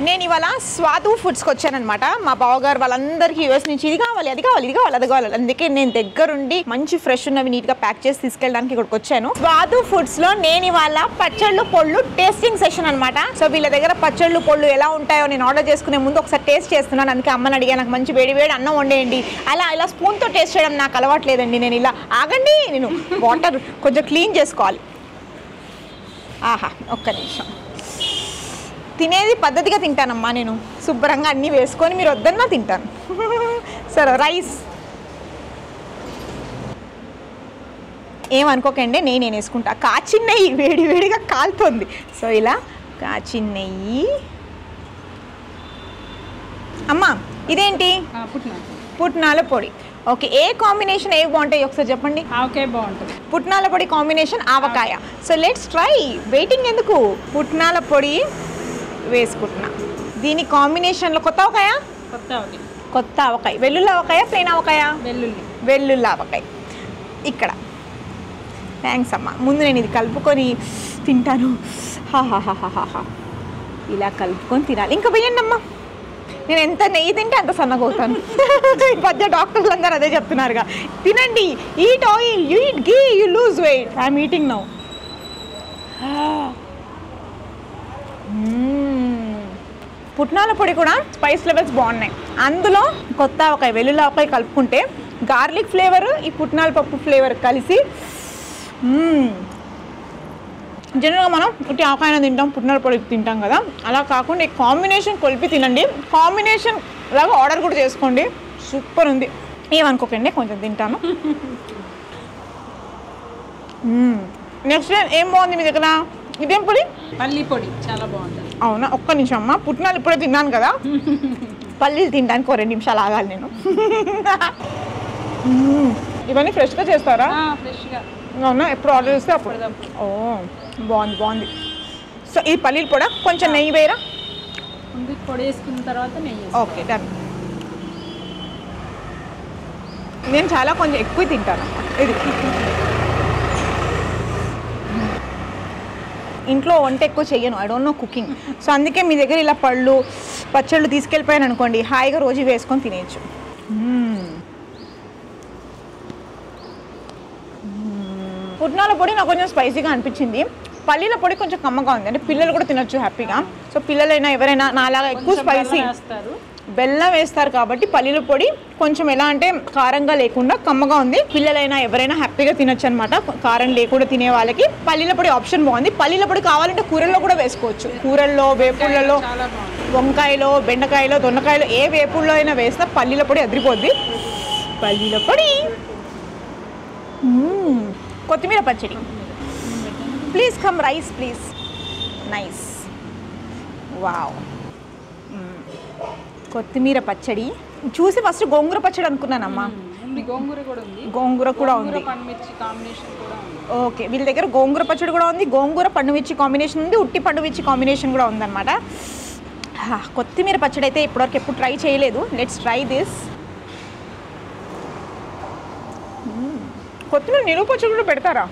నేను ఇవాళ స్వాదు ఫుడ్స్కి వచ్చానమాట. మా బావగారు వాళ్ళందరికీ యూఎస్ నుంచి ఇది కావాలి అది కావాలి ఇది కావాలి అది కావాలి, అందుకే నేను దగ్గరుండి మంచి ఫ్రెష్ ఉన్నవి నీట్గా ప్యాక్ చేసి తీసుకెళ్ళడానికి ఇక్కడికి వచ్చాను. స్వాదు ఫుడ్స్లో నేను ఇవాళ పచ్చళ్ళు పొళ్ళు టేస్టింగ్ సెషన్ అనమాట. సో వీళ్ళ దగ్గర పచ్చళ్ళు పొళ్ళు ఎలా ఉంటాయో నేను ఆర్డర్ చేసుకునే ముందు ఒకసారి టేస్ట్ చేస్తున్నాను. అందుకే అమ్మని అడిగా నాకు మంచి వేడి వేడి అన్నం వండేయండి. ఇలా స్పూన్తో టేస్ట్ చేయడం నాకు అలవాట్లేదండి. నేను ఇలా ఆగండి, నేను వాటర్ కొంచెం క్లీన్ చేసుకోవాలి. ఆహా ఒక్క నిమిషం. తినేది పద్ధతిగా తింటానమ్మా నేను, శుభ్రంగా అన్నీ వేసుకొని మీరు వద్దన్నా తింటాను. సరే రైస్ ఏమనుకోకండి, నేను వేసుకుంటా. కాచిన నెయ్యి వేడి వేడిగా కాలుతుంది. సో ఇలా కాచిన నెయ్యి. అమ్మా ఇదేంటి? పుట్నాల పొడి. ఓకే, ఏ కాంబినేషన్ ఏవి బాగుంటాయి ఒకసారి చెప్పండి. ఆవకాయ బాగుంటుంది. పుట్నాల పొడి combination avakaya. So let's try. Waiting ఎందుకు? పుట్నాల పొడి వేసుకుంటున్నా. దీని కాంబినేషన్లో కొత్త ఆవకాయ, కొత్త ఆవకాయ, వెల్లుల్లి ఆవకాయ, ప్లెయిన్ ఆవకాయ, వెల్లుల్లి ఆవకాయ. ఇక్కడ థ్యాంక్స్ అమ్మ. ముందు నేను ఇది కలుపుకొని తింటాను. హాహాహాహా, ఇలా కలుపుకొని తినాలి. ఇంకా వేయండి అమ్మ. నేను ఎంత నెయ్యి తింటే అంత సన్నగా అవుతాను. ఈ మధ్య డాక్టర్లు అందరూ అదే చెప్తున్నారుగా, తినండి, eat oil, you eat ghee, you lose weight. I'm eating now. పుట్నాల పొడి కూడా స్పైస్ లెవెల్స్ బాగున్నాయి. అందులో కొత్త ఆవకాయ, వెల్లుల్లి ఆవకాయ కలుపుకుంటే గార్లిక్ ఫ్లేవర్, ఈ పుట్నాల పప్పు ఫ్లేవర్ కలిసి జనరల్గా మనం ఇటు ఆవకాయన తింటాం, పుట్నాల పొడి తింటాం కదా, అలా కాకుండా ఈ కాంబినేషన్ కొలిపి తినండి. కాంబినేషన్ లాగా ఆర్డర్ కూడా చేసుకోండి, సూపర్ ఉంది. ఏమనుకోకండి, కొంచెం తింటాను. నెక్స్ట్ ఏం బాగుంది మీ దగ్గర? ఇదేం పొడి? పల్లి పొడి చాలా బాగుంటుంది. అవునా, ఒక్క నిమిషం అమ్మ. పుట్నాలు ఇప్పుడే తిన్నాను కదా, పల్లీలు తినడానికి 2 నిమిషాలు ఆగాలి నేను. ఇవన్నీ ఫ్రెష్గా చేస్తారా? ఫ్రెష్గా. అవునా, ఎప్పుడు ఆర్డర్ చేస్తే అప్పుడు. ఓ బాగుంది బాగుంది. సో ఈ పల్లీలు కూడా కొంచెం నెయ్యి వేయరా? పొడి వేసుకున్న తర్వాత నెయ్యి. Okay done. నేను చాలా కొంచెం ఎక్కువ తింటాను. ఇది ఇంట్లో వంట ఎక్కువ చెయ్యను, I don't know cooking. So అందుకే మీ దగ్గర ఇలా పళ్ళు పచ్చళ్ళు తీసుకెళ్ళిపోయాను అనుకోండి, హాయిగా రోజు వేసుకొని తినేయచ్చు. పుట్నాల పొడి నాకు కొంచెం స్పైసీగా అనిపించింది. పల్లీల పొడి కొంచెం కమ్మగా ఉంది, అంటే పిల్లలు కూడా తినొచ్చు హ్యాపీగా. సో పిల్లలైనా ఎవరైనా నాలాగా ఎక్కువ స్పైసీ బెల్లం వేస్తారు కాబట్టి పల్లీల పొడి కొంచెం ఎలా అంటే కారంగా లేకుండా కమ్మగా ఉంది. పిల్లలైనా ఎవరైనా హ్యాపీగా తినొచ్చు అనమాట. కారం లేకుండా తినే వాళ్ళకి పల్లీల పొడి ఆప్షన్ బాగుంది. పల్లీల పొడి కావాలంటే కూరల్లో కూడా వేసుకోవచ్చు. కూరల్లో, వేపుళ్ళలో, వంకాయలో, బెండకాయలో, దొండకాయలో ఏ వేపుల్లో అయినా వేస్తే పల్లీల పొడి అదిరిపోద్ది. పల్లీల పొడి. కొత్తిమీర పచ్చడి please come. Rice please. Nice. Wow. కొత్తిమీర పచ్చడి చూసి ఫస్ట్ గోంగూర పచ్చడి అనుకున్నానమ్మా. గోంగూర కూడా ఉంది. ఓకే, వీళ్ళ దగ్గర గోంగూర పచ్చడి కూడా ఉంది, గోంగూర పండు మిర్చి కాంబినేషన్ ఉంది, ఉట్టి పండు మిర్చి కాంబినేషన్ కూడా ఉందన్నమాట. కొత్తిమీర పచ్చడి అయితే ఇప్పటివరకు ఎప్పుడు ట్రై చేయలేదు. Let's try this. కొత్తిమీర నిలువ పచ్చడి కూడా పెడతారా?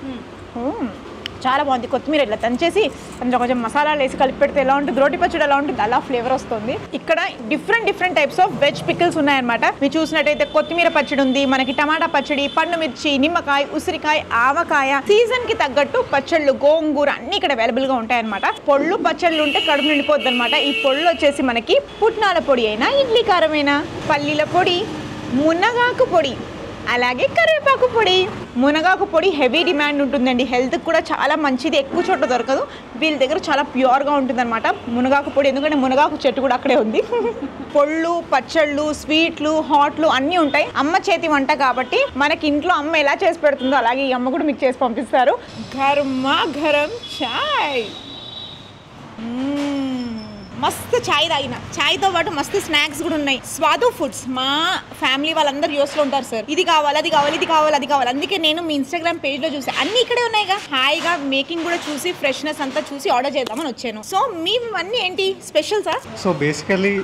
చాలా బాగుంది. కొత్తిమీర ఇట్లా దంచేసి అందులో కొంచెం మసాలాలు వేసి కలిపి పెడితే ఎలా ఉంటుంది, రోటి పచ్చడి ఎలా ఉంటుంది అలా ఫ్లేవర్ వస్తుంది. ఇక్కడ different types of veg pickles ఉన్నాయన్నమాట. మీరు చూసినట్టయితే కొత్తిమీర పచ్చడి ఉంది, మనకి టమాటా పచ్చడి, పండు మిర్చి, నిమ్మకాయ, ఉసిరికాయ, ఆవకాయ, సీజన్ కి తగ్గట్టు పచ్చళ్ళు, గోంగూర అన్ని ఇక్కడ అవైలబుల్ గా ఉంటాయన్నమాట. పొళ్ళు పచ్చళ్ళు ఉంటే కడుపు నిండిపోద్ది అనమాట. ఈ పొళ్ళు వచ్చేసి మనకి పుట్నాల పొడి అయినా, ఇడ్లీ కారమైనా, పల్లీల పొడి, మునగాకు పొడి, అలాగే కరివేపాకు పొడి. మునగాకు పొడి హెవీ డిమాండ్ ఉంటుందండి, హెల్త్కి కూడా చాలా మంచిది, ఎక్కువ చోట్ల దొరకదు. వీళ్ళ దగ్గర చాలా ప్యూర్గా ఉంటుంది అనమాట మునగాకు పొడి, ఎందుకంటే మునగాకు చెట్టు కూడా అక్కడే ఉంది. పొళ్ళు, పచ్చళ్ళు, స్వీట్లు, హాట్లు అన్నీ ఉంటాయి. అమ్మ చేతి వంట కాబట్టి మనకి ఇంట్లో అమ్మ ఎలా చేసి పెడుతుందో అలాగే ఈ అమ్మ కూడా మీకు చేసి పంపిస్తారు. గర్మా గరం చాయ్. మస్తు ఛాయ్ తాగిన. ఛాయ్తో పాటు మస్తు స్నాక్స్ కూడా ఉన్నాయి. స్వాదు ఫుడ్స్. మా ఫ్యామిలీ వాళ్ళందరూ యూఎస్లో ఉంటారు సార్. ఇది కావాలి, అది కావాలి, ఇది కావాలి, అది కావాలి. అందుకే నేను మీ ఇన్స్టాగ్రామ్ పేజ్లో చూసి అన్ని ఇక్కడే ఉన్నాయిగా, హాయిగా మేకింగ్ కూడా చూసి ఫ్రెష్నెస్ అంతా చూసి ఆర్డర్ చేద్దామని వచ్చాను. సో మీవన్నీ ఏంటి special sir? So basically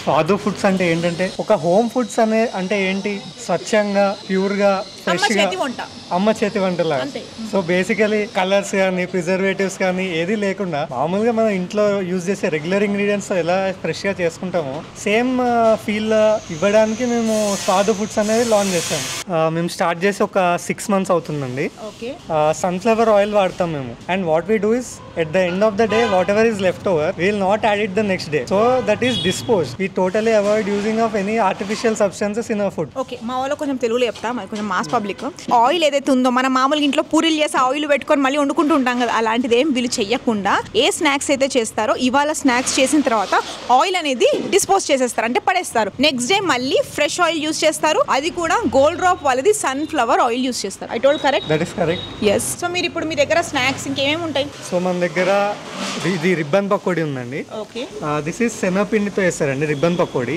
Swadu foods అంటే ఏంటంటే ఒక హోమ్ ఫుడ్స్ అంటే ఏంటి, స్వచ్ఛంగా, ప్యూర్గా, ఫ్రెష్గా అమ్మ చేతి వంటలా. సో బేసికలీ కలర్స్ కానీ ప్రిజర్వేటివ్స్ కానీ ఏది లేకుండా మామూలుగా మనం ఇంట్లో యూజ్ చేసే రెగ్యులర్ ఇంగ్రీడియంట్స్ ఎలా ఫ్రెష్ గా చేసుకుంటామో సేమ్ ఫీల్ ఇవ్వడానికి మేము స్వాదు ఫుడ్స్ అనేది లాంచ్ చేసాం. మేము స్టార్ట్ చేసి ఒక 6 months అవుతుందండి. సన్ఫ్లవర్ ఆయిల్ వాడతాం మేము. And what we do is at the end of the day what ever is left over we will not add it the next day. So that is dispose. We totally avoid using of any artificial substances in our food. Okay, మా వాళ్ళు కొంచెం తెలుగులో చెప్తా, మరి కొంచెం mass public. Oil ఏదైతే ఉందో మన మామూలుగా ఇంట్లో పూరీలు చేసి ఆయిల్ పెట్టుకొని మళ్ళీ వండుకుంటూ ఉంటాం కదా, అలాంటిది ఏం వీళ్ళు చెయ్యకుండా ఏ స్నాక్స్ అయితే చేస్తారో ఇవాళ స్నాక్స్ చేసిన తర్వాత ఆయిల్ అనేది డిస్పోజ్ చేసేస్తారు, అంటే పడేస్తారు. నెక్స్ట్ డే మళ్ళీ ఫ్రెష్ ఆయిల్ యూస్ చేస్తారు, అది కూడా గోల్డ్ డ్రాప్ వాళ్ళది సన్ఫ్లవర్ ఆయిల్ యూస్ చేస్తారు. I told correct? That is correct. Yes. So మీరు ఇప్పుడు మీ దగ్గర స్నాక్స్ ఇంకేమేమి ఉంటాయి? సో మన దగ్గర ఇది రిబ్బన్ పకోడీ ఉందండి. ఓకే, దిస్ ఈస్ శనగపిండితో వేస్తారండి రిబ్బన్ పకోడీ.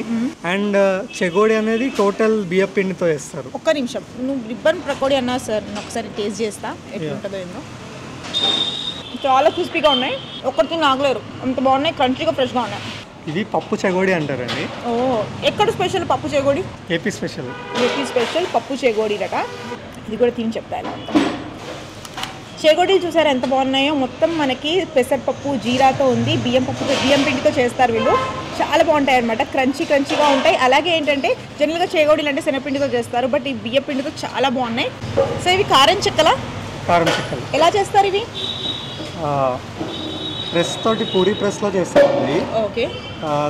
అండ్ చెగోడి అనేది టోటల్ బియ్య పిండితో వేస్తారు. ఒక్క నిమిషం, నువ్వు రిబ్బన్ పకోడీ అన్నా సార్, నేను ఒకసారి టేస్ట్ చేస్తా ఎట్లుంటుందో ఏందో. చాలా క్రిస్పీగా ఉన్నాయి, ఒక్కటి నాగలేరు, అంత బాగున్నాయి, క్రంచీగా ఫ్రెష్గా ఉన్నాయి. ఇది పప్పు చెగోడి అంటారండి. ఓ, ఎక్కడ స్పెషల్ పప్పు చెగోడి? AP special. ఏపీ స్పెషల్ పప్పు చెగోడి రక. ఇది కూడా తిని చెప్తా ఎలా ఉంటుంది. చెగోడీలు చూసారు ఎంత బాగున్నాయో, మొత్తం మనకి పెసరపప్పు జీరాతో ఉంది, బియ్యం పిండితో చేస్తారు వీళ్ళు. చాలా బాగుంటాయి అనమాట, క్రంచీగా ఉంటాయి. అలాగే ఏంటంటే జనరల్గా చెగోడీలు అంటే శనగపిండితో చేస్తారు, బట్ ఈ బియ్యం పిండితో చాలా బాగున్నాయి. సో ఇవి కారం చెక్కలు ఎలా చేస్తారు? ఇవి ప్రెస్ తోటి పూరీ ప్రెస్లో చేస్తారండి. Okay,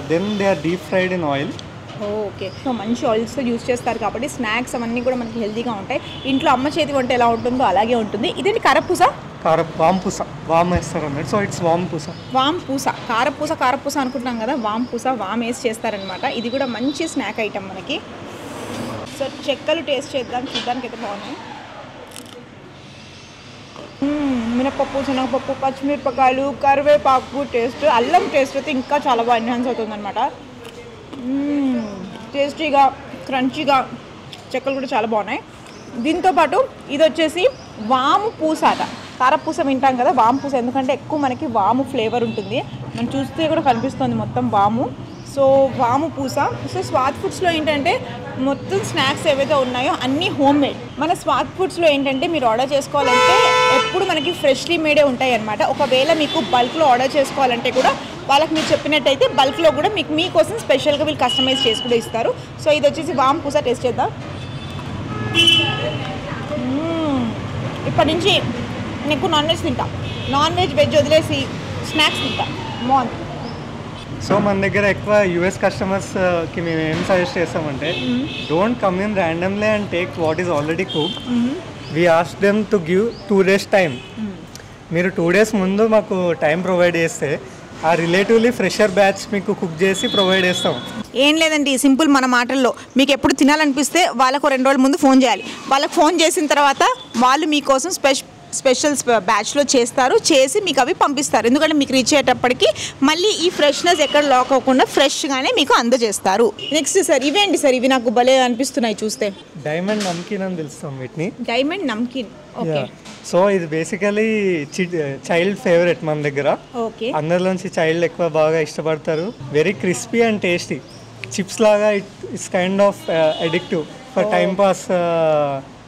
then they are deep fried in oil. Okay, so మంచి ఆయిల్స్ యూజ్ చేస్తారు కాబట్టి స్నాక్స్ అవన్నీ కూడా మనకి హెల్తీగా ఉంటాయి. ఇంట్లో అమ్మ చేతి వంట ఎలా ఉంటుందో అలాగే ఉంటుంది. ఇదేంటి కారపూస? వాంపూస, వామ్ వేస్తారు అన్నమాట. సో ఇట్స్ వాంపూస. కారపూస అనుకుంటున్నాం కదా, వాంపూస వామ్ వేసి చేస్తారనమాట. ఇది కూడా మంచి స్నాక్ ఐటమ్ మనకి. సో చెక్కలు టేస్ట్ చేద్దాం, చూడడానికి అయితే బాగున్నాయి. మినపప్పు, శనగపప్పు, పచ్చిమిరపకాయలు, కరివేపాకు టేస్ట్, అల్లం టేస్ట్ అయితే ఇంకా చాలా బాగా ఎన్హాన్స్ అవుతుంది అనమాట. టేస్టీగా క్రంచీగా చెక్కలు కూడా చాలా బాగున్నాయి. దీంతోపాటు ఇది వచ్చేసి వాము పూస అట. కారపూస వింటాం కదా, వాము పూస ఎందుకంటే ఎక్కువ మనకి వాము ఫ్లేవర్ ఉంటుంది, మనం చూస్తే కూడా కనిపిస్తుంది మొత్తం వాము. సో వాము పూస. సో స్వాద్ ఫుడ్స్లో ఏంటంటే మొత్తం స్నాక్స్ ఏవైతే ఉన్నాయో అన్నీ హోమ్ మేడ్. మన స్వాద్ ఫుడ్స్లో ఏంటంటే మీరు ఆర్డర్ చేసుకోవాలంటే ఎప్పుడు మనకి ఫ్రెష్లీ మేడే ఉంటాయి అన్నమాట. ఒకవేళ మీకు బల్క్లో ఆర్డర్ చేసుకోవాలంటే కూడా వాళ్ళకి మీరు చెప్పినట్టయితే బల్క్లో కూడా మీకు మీకోసం స్పెషల్గా వీళ్ళు కస్టమైజ్ చేసి కూడా ఇస్తారు. సో ఇది వచ్చేసి వాము పూస. టేస్ట్ చేద్దాం. ఇప్పటి నుంచి నేను నాన్ వెజ్ తింటా, నాన్ వెజ్ వెజ్ వదిలేసి స్నాక్స్ తింటా. బాగుంది. సో మన దగ్గర ఎక్కువ యూఎస్ కస్టమర్స్కి మేము ఏం సజెస్ట్ చేస్తామంటే don't come in randomly and take what is already cook. We ask them to give 2 days time. మీరు 2 days ముందు మాకు టైం ప్రొవైడ్ చేస్తే ఆ రిలేటివ్లీ ఫ్రెషర్ బ్యాచ్ మీకు కుక్ చేసి ప్రొవైడ్ చేస్తాం. ఏం లేదండి, సింపుల్ మన మాటల్లో. మీకు ఎప్పుడు తినాలనిపిస్తే వాళ్ళకు 2 రోజుల ముందు ఫోన్ చేయాలి. వాళ్ళకి ఫోన్ చేసిన తర్వాత వాళ్ళు మీకోసం స్పెషల్ బ్యాచ్లో చేసి మీకు అవి పంపిస్తారు. ఎందుకంటే మీకు రీచ్ అయ్యేటప్పటికి మళ్ళీ ఈ ఫ్రెష్నెస్ ఎక్కడ లాక్ అవ్వకుండా ఫ్రెష్గానే మీకు అందజేస్తారు. నెక్స్ట్ సార్ ఇవేంటి సార్? ఇవి నాకు భలే అనిపిస్తున్నాయి చూస్తే. డైమండ్ నమ్కీన్ అని పిలుస్తాం వీటిని. డైమండ్ నమ్కీన్. ఓకే. సో ఇది బేసికలీ చైల్డ్ ఫేవరెట్ మన దగ్గర. ఓకే. అందరిలోంచి చైల్డ్ ఎక్కువ బాగా ఇష్టపడతారు. Very crispy and tasty. Chips లాగా it's kind of addictive for time pass.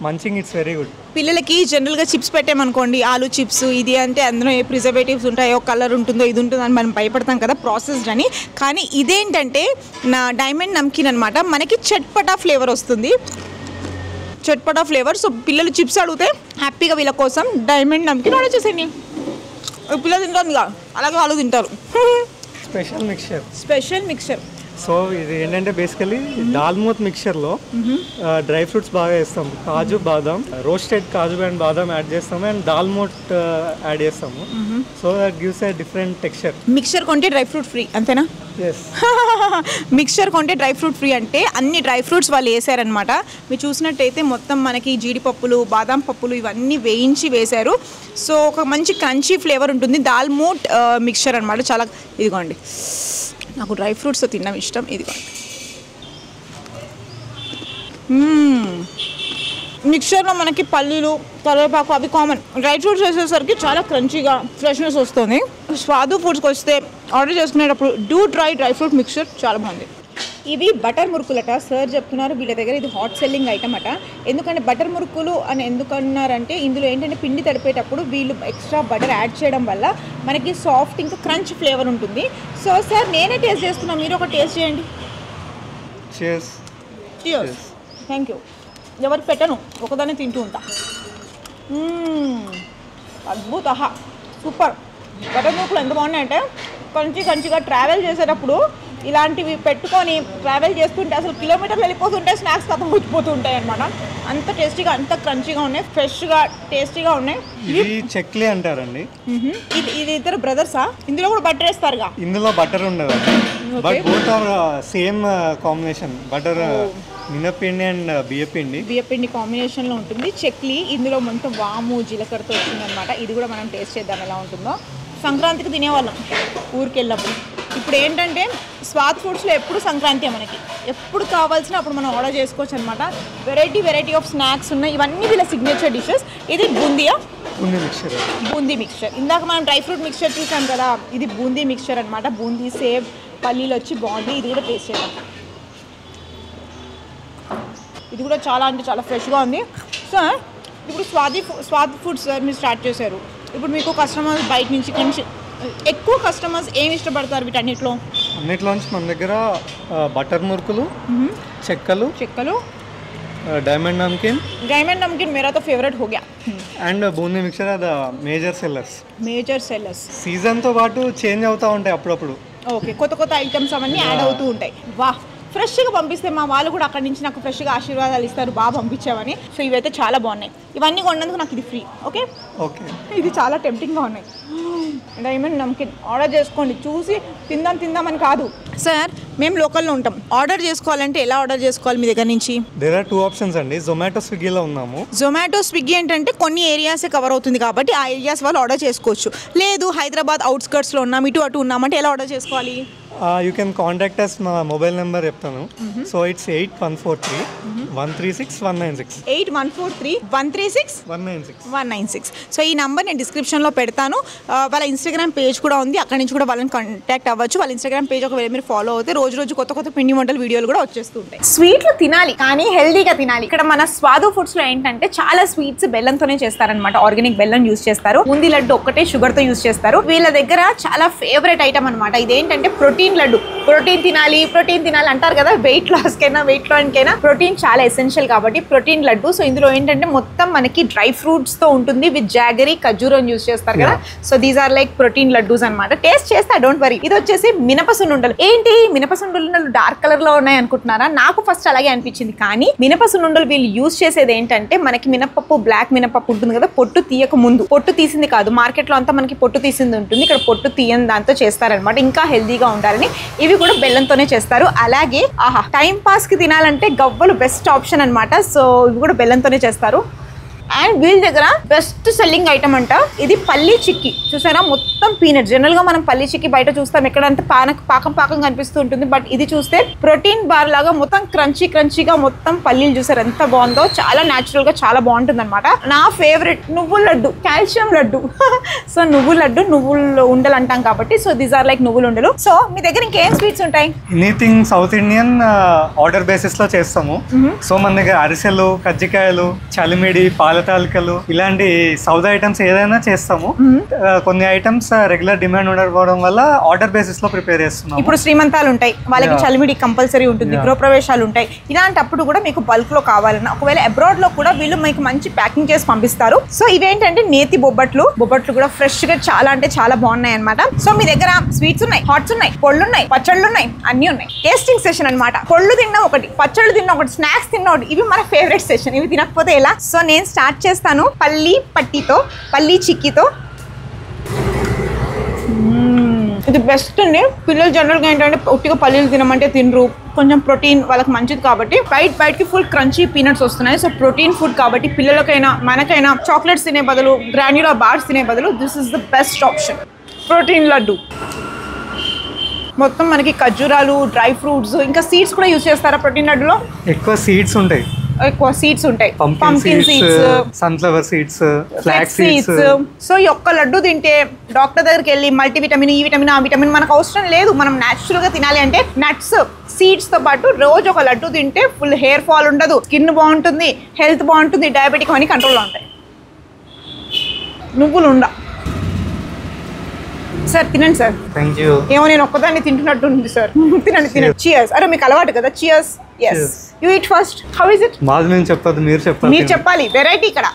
Munching it's very good. పిల్లలకి జనరల్గా చిప్స్ పెట్టామనుకోండి, ఆలు చిప్స్ ఇది అంటే అందులో ఏ ప్రిజర్వేటివ్స్ ఉంటాయో, కలర్ ఉంటుందో, ఇది ఉంటుందో అని మనం భయపడతాం కదా ప్రాసెస్డ్ అని. కానీ ఇదేంటంటే నా డైమండ్ నమ్కీన్ అనమాట. మనకి చట్పటా ఫ్లేవర్ వస్తుంది, చట్పటా ఫ్లేవర్. సో పిల్లలు చిప్స్ అడిగితే హ్యాపీగా వీళ్ళ కోసం డైమండ్ నమ్కీన్ ఆర్డర్ చేసేయండి. పిల్లలు తింటారు కదా, అలాగే వాళ్ళు తింటారు. Special mixture. సో ఇది ఏంటంటే బేసికలీ దాల్మోత్ మిక్చర్లో డ్రై ఫ్రూట్స్ బాగా వేస్తాము. కాజు, బాదాం, roasted kaju and badam add చేస్తాము అండ్ దాల్మోట్ యాడ్ చేస్తాము. So that gives a different texture. Mixture కొంటే డ్రై ఫ్రూట్ ఫ్రీ అంతేనా? మిక్చర్ కొంటే డ్రై ఫ్రూట్ ఫ్రీ అంటే అన్ని డ్రై ఫ్రూట్స్ వాళ్ళు వేసారనమాట. మీరు చూసినట్టయితే మొత్తం మనకి జీడిపప్పులు, బాదాం పప్పులు ఇవన్నీ వేయించి వేశారు. సో ఒక మంచి క్రంచీ ఫ్లేవర్ ఉంటుంది. దాల్మోట్ మిక్చర్ అనమాట. చాలా ఇదిగోండి, నాకు డ్రై ఫ్రూట్స్తో తినడం ఇష్టం. ఇదిగోండి మిక్చర్లో మనకి పల్లీలు, కరివేపాకు అవి కామన్. డ్రై ఫ్రూట్స్ వేసేసరికి చాలా క్రంచీగా ఫ్రెష్నెస్ వస్తుంది. స్వాదు ఫుడ్స్కి వస్తే ఆర్డర్ చేసుకునేటప్పుడు do try dry fruit mixture. చాలా బాగుంది. ఇవి బటర్ మురుకులట. సార్ చెప్తున్నారు వీళ్ళ దగ్గర ఇది హాట్ సెల్లింగ్ ఐటమ్ అట. ఎందుకంటే బటర్ మురుకులు అని ఎందుకన్నారంటే ఇందులో ఏంటంటే పిండి తడిపేటప్పుడు వీళ్ళు ఎక్స్ట్రా బటర్ యాడ్ చేయడం వల్ల మనకి సాఫ్ట్ ఇంకా క్రంచ్ ఫ్లేవర్ ఉంటుంది. సో సార్ నేనే టేస్ట్ చేస్తున్నా, మీరు ఒక టేస్ట్ చేయండి. Thank you. ఎవరికి పెట్టను, ఒకదాన్ని తింటూ ఉంటా. అద్భుత, సూపర్. బటర్ మురుకులు ఎంత బాగున్నాయంటే కంచిగా ట్రావెల్ చేసేటప్పుడు ఇలాంటివి పెట్టుకొని ట్రావెల్ చేస్తుంటే అసలు కిలోమీటర్లు వెళ్ళిపోతుంటే స్నాక్స్ కథం వచ్చిపోతూ ఉంటాయి అనమాట. అంత టేస్టీగా, అంత క్రంచీగా ఉన్నాయి, ఫ్రెష్గా టేస్టీగా ఉన్నాయి. ఇది చెక్లీ అంటారండి. ఇది ఇద్దరు బ్రదర్సా? ఇందులో కూడా బటర్ వేస్తారుగా? ఇందులో బటర్ ఉండదు, but both are same combination. Butter మినపిండి అండ్ బియ్యపిండి కాంబినేషన్లో ఉంటుంది. చెక్లీ ఇందులో మొత్తం వాము జీలకర్రతో వచ్చిందనమాట. ఇది కూడా మనం టేస్ట్ చేద్దాం ఎలా ఉంటుందో. సంక్రాంతికి తినేవాళ్ళం ఊరికి వెళ్ళినప్పుడు. ఇప్పుడు ఏంటంటే స్వాద్ ఫుడ్స్లో ఎప్పుడు సంక్రాంతి మనకి ఎప్పుడు కావాల్సిన అప్పుడు మనం ఆర్డర్ చేసుకోవచ్చు అనమాట. వెరైటీ ఆఫ్ స్నాక్స్ ఉన్నాయి. ఇవన్నీ వీళ్ళ సిగ్నేచర్ డిషెస్. ఇది బూందీ మిక్చర్. ఇందాక మనం డ్రై ఫ్రూట్ మిక్చర్ చూసాం కదా, ఇది బూందీ మిక్చర్ అనమాట. బూందీ సేవ్ పల్లీలు వచ్చి బాగుంది. ఇది కూడా టేస్ట్ చేద్దాం. ఇది కూడా చాలా అంటే చాలా ఫ్రెష్గా ఉంది. సార్ ఇప్పుడు స్వాద్ ఫుడ్స్ సార్ మీరు స్టార్ట్ చేశారు. ఇప్పుడు మీకు కస్టమర్స్ బయట నుంచి ఎక్కువ కస్టమర్స్ ఏమి ఇష్టపడతారు అన్నిట్లోంచి మన దగ్గర బటర్ మురుకులు, చెక్కలు, డైమండ్ నమ్కిన్ मेरा तो फेवरेट हो गया. అండ్ బూందీ మిక్చర్ అది మేజర్ సెల్లర్స్. సీజన్తో పాటు చేంజ్ అవుతూ ఉంటాయి అప్పుడప్పుడు. ఓకే, కొత్త ఐటమ్స్ అవన్నీ యాడ్ అవుతూ ఉంటాయి. వాహ్, ఫ్రెష్గా పంపిస్తే మా వాళ్ళు కూడా అక్కడి నుంచి నాకు ఫ్రెష్గా ఆశీర్వాదాలు ఇస్తారు, బాగా పంపించామని. సో ఇవైతే చాలా బాగున్నాయి. ఇవన్నీ కొన్నందుకు నాకు ఇది ఫ్రీ. ఓకే, ఇది చాలా టెంప్టింగ్గా ఉన్నాయి. డైమండ్ నమ్కిన్ ఆర్డర్ చేసుకోండి. చూసి తిందామని కాదు సార్. మేము లోకల్లో ఉంటాం. ఆర్డర్ చేసుకోవాలంటే ఎలా ఆర్డర్ చేసుకోవాలి మీ దగ్గర నుంచి? దేర్ ఆర్ 2 ఆప్షన్స్ అండి. జొమాటో, స్విగ్గీలో ఉన్నాము. జొమాటో, స్విగ్గీ ఏంటంటే కొన్ని ఏరియాసే కవర్ అవుతుంది కాబట్టి ఆ ఏరియాస్ వాళ్ళు ఆర్డర్ చేసుకోవచ్చు. లేదు హైదరాబాద్ అవుట్స్కర్ట్స్లో ఉన్నాం, ఇటు అటు ఉన్నామంటే ఎలా ఆర్డర్ చేసుకోవాలి? You can contact us. మా మొబైల్ నెంబర్ చెప్తాను. So it's 8143-136-196. 8143-136-196. సో ఈ నంబర్ నేను డిస్క్రిప్షన్లో పెడతాను. వాళ్ళ ఇన్స్టాగ్రామ్ పేజ్ కూడా ఉంది, అక్కడ నుంచి కూడా వాళ్ళని కాంటాక్ట్ అవ్వచ్చు. వాళ్ళ ఇన్స్టాగ్రామ్ పేజ్ ఒకవేళ మీరు ఫాలో అవుతే రోజు కొత్త పిండి వంటల వీడియోలు కూడా వచ్చేస్తూ ఉంటాయి. స్వీట్లు తినాలి కానీ హెల్దీగా తినాలి. ఇక్కడ మన స్వాదు ఫుడ్స్లో ఏంటంటే చాలా స్వీట్స్ బెల్లంతోనే చేస్తారనమాట. ఆర్గానిక్ బెల్లం యూస్ చేస్తారు. బూందీ లడ్డు ఒక్కటే షుగర్తో యూస్ చేస్తారు. వీళ్ళ దగ్గర చాలా ఫేవరెట్ ఐటమ్ అనమాట. ఇదేంటంటే ప్రోటీన్ లడ్డు. ప్రోటీన్ తినాలి అంటారు కదా, వెయిట్ లాస్కైనా ప్రోటీన్ చాలా ఎసెన్షియల్ కాబట్టి ప్రోటీన్ లడ్డు. సో ఇందులో ఏంటంటే మొత్తం మనకి డ్రై ఫ్రూట్స్ తో ఉంటుంది, విత్ జాగరీ, ఖజూరం యూస్ చేస్తారు కదా. So these are like protein laddoos అనమాట. టేస్ట్ చేస్తా, డోంట్ వరీ. ఇది వచ్చేసి మినపసున్నుండలు. ఏంటి మినపసున్నుండలు డార్క్ కలర్ లో ఉన్నాయి అనుకుంటున్నారా? నాకు ఫస్ట్ అలాగే అనిపించింది. కానీ మినపసున్నుండలు వీళ్ళు యూస్ చేసేది ఏంటంటే మనకి మినపప్పు, బ్లాక్ మినపప్పు ఉంటుంది కదా, పొట్టు తీయక ముందు, పొట్టు తీసింది కాదు, మార్కెట్ లో అంతా మనకి పొట్టు తీసింది ఉంటుంది, ఇక్కడ పొట్టు తీయని దాంతో చేస్తారనమాట. ఇంకా హెల్దీగా ఉండాలని ఇవి కూడా బెల్లంతోనే చేస్తారు. అలాగే టైం పాస్ కి తినాలంటే గవ్వలు బెస్ట్ ఆప్షన్ అనమాట. సో ఇవి కూడా బెల్లంతోనే చేస్తారు. అండ్ వీళ్ళ దగ్గర బెస్ట్ సెల్లింగ్ ఐటమ్ అంట ఇది పల్లీ చిక్కీ. చూసారా, మొత్తం పీనట్. జనరల్ గా మనం పల్లీ చిక్కీ బయట చూస్తాం, ఎక్కడంటే పాకం కనిపిస్తూ ఉంటుంది. బట్ ఇది చూస్తే ప్రోటీన్ బార్ లాగా మొత్తం క్రంచీగా మొత్తం పల్లీలు. చూసారు ఎంత బాగుందో, చాలా న్యాచురల్ గా చాలా బాగుంటుంది అనమాట. నా ఫేవరెట్ నువ్వుల లడ్డు, కాల్షియం లడ్డు. సో నువ్వుల లడ్డు, నువ్వులు ఉండలు అంటాం కాబట్టి సో దీస్ ఆర్ లైక్ నువ్వులు ఉండలు. సో మీ దగ్గర ఇంకేం స్వీట్స్ ఉంటాయి? Anything south Indian order basis లో చేస్తాము. సో మన దగ్గర అరిసెలు, కజ్జికాయలు, చలిమిడి, పాలతాలికలు ఇలాంటి సౌత్ ఐటమ్స్ ఏదైనా చేస్తాము. కొన్ని ఐటమ్స్ రెగ్యులర్ డిమాండ్ ఉండకపోవడం వల్ల ఆర్డర్ బేసిస్ లో ప్రిపేర్ చేస్తున్నాము. ఇప్పుడు శ్రీమంతాలు ఉంటాయి, వాళ్ళకి చలిమిడి కంపల్సరీ ఉంటుంది, గృహప్రవేశాలు ఉంటాయి. ఇలాంటప్పుడు కూడా మీకు బల్క్ లో కావాలన్నా, ఒకవేళ అబ్రాడ్ లో కూడా వీళ్ళు మీకు మంచి ప్యాకింగ్ చేసి పంపిస్తారు. సో ఇవేంటంటే నేతి బొబ్బట్లు కూడా ఫ్రెష్ గా చాలా అంటే చాలా బాగున్నాయి అనమాట. సో మీ దగ్గర స్వీట్స్ ఉన్నాయి, హాట్స్ ఉన్నాయి, పొళ్ళు ఉన్నాయి, పచ్చళ్ళు ఉన్నాయి, అన్ని ఉన్నాయి. టేస్టింగ్ సెషన్ అనమాట. పొళ్ళు తిన్నా ఒకటి, పచ్చళ్ళు తిన్నా ఒకటి, స్నాక్స్ తిన్నా ఒకటి. ఇవి మన ఫేవరెట్ సెషన్. ఇవి తినకపోతే ఎలా? సో నేను స్టార్ట్ చేస్తాను పల్లీ చిక్కీతో. ఇది బెస్ట్ అండి. పిల్లలు జనరల్గా ఏంటంటే ఒట్టిగా పల్లీలు తినమంటే తినరు. కొంచెం ప్రోటీన్ వాళ్ళకి మంచిది కాబట్టి బయటకి ఫుల్ క్రంచీ పీనట్స్ వస్తున్నాయి. సో ప్రోటీన్ ఫుడ్ కాబట్టి పిల్లలకైనా మనకైనా చాక్లెట్స్ తినే బదులు, గ్రాన్యులర్ బార్స్ తినే బదులు this is the best option. Protein laddu మొత్తం మనకి ఖర్జూరాలు, డ్రై ఫ్రూట్స్, ఇంకా సీడ్స్ కూడా యూజ్ చేస్తారా ప్రోటీన్ లడ్డులో? ఎక్కువ సీడ్స్ ఉంటాయి. ఎక్కువ సీడ్స్ ఉంటాయి, pumpkin seeds, sunflower seeds, flax seeds. So ఈ ఒక్క లడ్డు తింటే డాక్టర్ దగ్గరికి వెళ్ళి మల్టీవిటమిన్, ఈ విటమిన్, ఆ విటమిన్ మనకు అవసరం లేదు. మనం న్యాచురల్ గా తినాలి అంటే నట్స్, సీడ్స్ తో పాటు రోజు ఒక లడ్డు తింటే ఫుల్ హెయిర్ ఫాల్ ఉండదు, స్కిన్ బాగుంటుంది, హెల్త్ బాగుంటుంది, డయాబెటిక్ అన్ని కంట్రోల్లో ఉంటాయి. నువ్వులు ఉండ సార్, తినండి సార్. Thank you. ఏమో నేను ఒక్కదాన్ని తింటున్నట్టు ఉంది సార్. తినండి తినండి. చియర్స్. అరే మీకు అలవాటు కదా, cheers. yes you eat first. how is it? మాది నేను చెప్పదు, మీరు చెప్పాలి. మీరు చెప్పాలి. వెరైటీ ఇక్కడ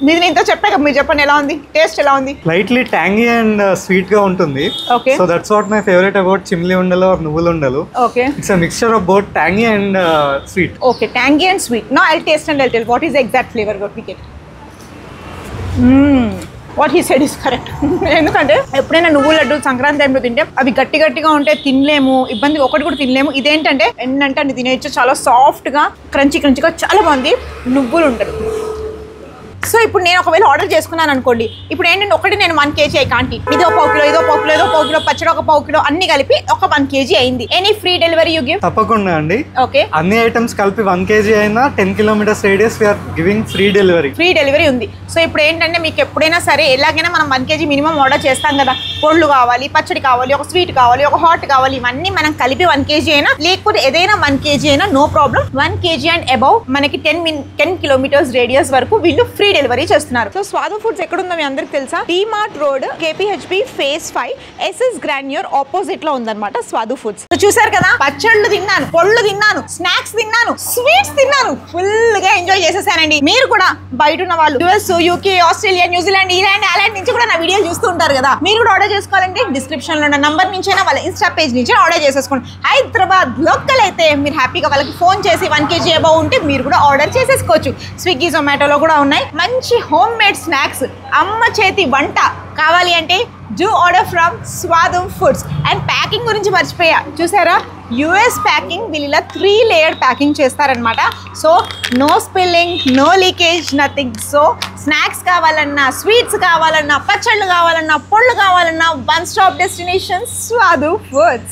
మీది నేను ఇంత చెప్పాక మీరు చెప్పండి ఎలా ఉంది, టేస్ట్ ఎలా ఉంది. లైట్లీ ట్యాంగీ అండ్ స్వీట్ గా ఉంటుంది. Okay. So that's what my favourite about chimney ఉండలు ఆర్ నువ్వులు ఉండలు. Okay. It's a mixture of both tangy and sweet. Okay, tangy and sweet. Now I'll taste and I'll tell what is the exact flavor what we get. What he said is correct. ఎందుకంటే ఎప్పుడైనా నువ్వుల లడ్డూలు సంక్రాంతి టైంలో తింటే అవి గట్టిగా ఉంటే తినలేము, ఇబ్బంది, ఒకటి కూడా తినలేము. ఇదేంటంటే ఎన్నంటే అన్ని తినేయచ్చు, చాలా సాఫ్ట్గా క్రంచీగా చాలా బాగుంది. నువ్వులు ఉండదు. సో ఇప్పుడు నేను ఒకవేళ ఆర్డర్ చేసుకున్నాను అనుకోండి, ఇప్పుడు ఏంటంటే ఒకటి నేను 1 kg ఐ కాంటి, ఇదో పావు కిలో, ఇదో పావు కిలో, ఇదో పావు కిలో, పచ్చడి ఒక పావు కిలో, అన్ని కలిపి ఒక 1 kg అయింది. Any free delivery you give? తప్పకుండా అండి. ఓకే. అన్ని ఐటమ్స్ కలిపి 1 kg అయినా 10 kilometers radius we are giving free delivery. Free delivery ఉంది. సో ఇప్పుడు ఏంటంటే మీకు ఎప్పుడైనా సరే ఎలాగైనా మనం 1 kg మినిమం ఆర్డర్ చేస్తాం కదా, పొళ్ళు కావాలి, పచ్చడి కావాలి, ఒక స్వీట్ కావాలి, ఒక హాట్ కావాలి, ఇవన్నీ మనం కలిపి 1 kg అయినా లేకపోతే ఏదైనా 1 kg అయినా no problem. 1 kg and above మనకి 10 kilometers రేడియస్ వరకు వీళ్ళు ఫ్రీ డెలివరీ చేస్తున్నారు. సో స్వాదు ఫుడ్స్ ఎక్కడుందో మీ అందరికి తెలుసా? DMart road, KPHB phase 5, SS Granure opposite లో ఉందన్నమాట స్వాదు ఫుడ్స్. సో చూసారు కదా, పచ్చళ్ళు తిన్నాను, పొళ్ళు తిన్నాను, స్నాక్స్ తిన్నాను, స్వీట్స్ తిన్నాను, ఫుల్ గా ఎంజాయ్ చేసేసానండి. మీరు కూడా బయట ఉన్న వాళ్ళు US, UK, Australia, New Zealand, England, island నుంచి కూడా నా వీడియోలు చూస్తూ ఉంటారు కదా, మీరు కూడా ఆర్డర్ చేసుకోవాలంటే డిస్క్రిప్షన్ లో ఉన్న నంబర్ నుంచైనా వాళ్ళ ఇన్స్టా పేజ్ నుంచి ఆర్డర్ చేసేసుకోండి. హైదరాబాద్ లోకల్ అయితే మీరు హ్యాపీగా వాళ్ళకి ఫోన్ చేసి 1 kg అబౌవ్ ఉంటే మీరు కూడా ఆర్డర్ చేసేసుకోవచ్చు. స్విగ్గీ, జొమాటోలో కూడా ఉన్నాయి మంచి హోమ్ మేడ్ స్నాక్స్, అమ్మ చేతి వంట కావాలి అంటే do order from Swadam foods. And packing గురించి మర్చిపోయా, చూసారా US ప్యాకింగ్ వీళ్ళు ఇలా 3 లేయర్ ప్యాకింగ్ చేస్తారనమాట. So no spilling, no leakage, nothing. So snacks కావాలన్నా, స్వీట్స్ కావాలన్నా, పచ్చళ్ళు కావాలన్నా, పొళ్ళు కావాలన్నా, 1 స్టాప్ డెస్టినేషన్ స్వాదు ఫుడ్స్.